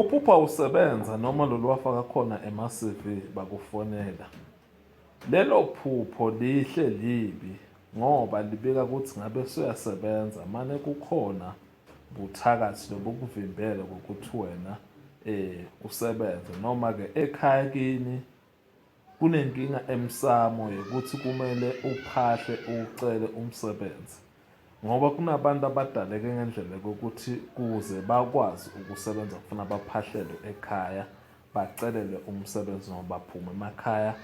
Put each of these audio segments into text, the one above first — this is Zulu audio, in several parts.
Kuphupha usebenza noma lolu wafaka khona ema-CV bakufonela. Lelo phupho lihle libi ngoba libika ukuthi ngabe suyasebenza mane kukhona buthakathi lobukuvimbele kokuthi wena usebenze, noma-ke ekhaya kini kunenkinga emsamo yokuthi kumele uphahle ucele umsebenzi, ngoba kunabantu abadaleke ngendlela yokuthi kuze bakwazi ukusebenza kufuna baphahlelwe ekhaya, bacelelwe umsebenzi noma baphume emakhaya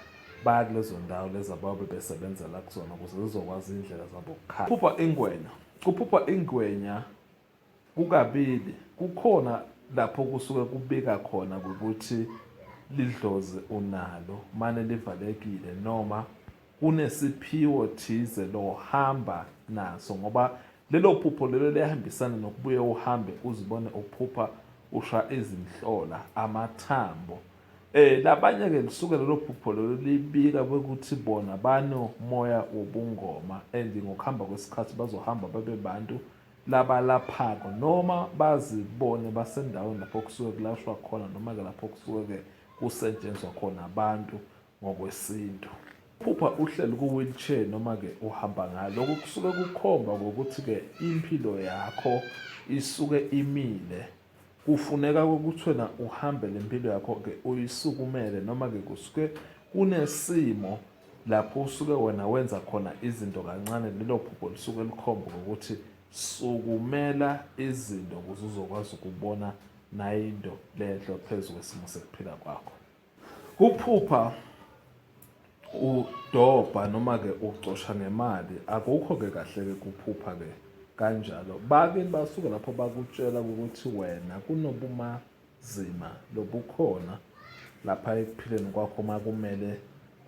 baya kulezo ndawo lezi ababe besebenzela kuzona ukuze zizokwazi indlela zabo ukukhaya. Kuphupha ingwenya kukabili. Kukhona lapho kusuke kubika khona ukuthi lidlozi unalo mane livalekile, noma kunesiphiwo thize lohamba naso, ngoba lelo phupho lelo liyahambisana nokubuye uhambe uzibone uphupha usha izimhlola amathambo. Labanye-ke lisuke lelo phupho lelo libika ukuthi bona banomoya wobungoma and ngokuhamba kwesikhathi bazohamba babe bantu labalaphako, noma bazibone basendaweni lapho kusuke kulashwa khona, noma-ke lapho kusuke-ke kusetshenzwa khona abantu ngokwesintu. Phupha uhleli ku-wheelchair noma-ke uhamba ngalo, lokhu kusuke kukhomba ngokuthi-ke impilo yakho isuke imile. Kufuneka ukuthi wena uhambe le mpilo yakho-ke uyisukumele, noma-ke kusuke kunesimo lapho usuke wena wenza khona izinto kancane. Lelo phupho lisuke likhomba ngokuthi sukumela izinto ukuze uzokwazi ukubona nayinto lenhle phezu kwesimo sekuphila kwakho. Kuphupha udobha noma-ke ucosha ngemali, akukho-ke kahle-ke kuphupha-ke kanjalo. Bake basuke lapho bakutshela ukuthi wena kunobumazima lobukhona lapha ekuphileni kwakho uma kumele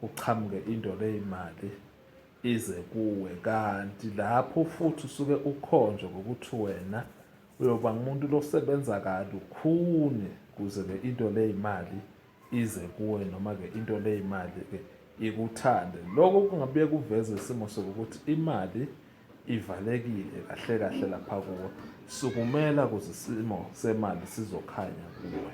uchamuke into ley'mali ize kuwe, kanti lapho futhi usuke ukhonjwe ngokuthi wena uyoba umuntu losebenza kalukhuni ukuze-ke into ley'mali ize kuwe, noma-ke into ley'mali-ke ikuthande. Lokho kungabuye kuveze isimo sokuthi imali ivalekile kahle kahle lapha kuwe. Sukumela ukuze isimo semali sizokhanya kuwe.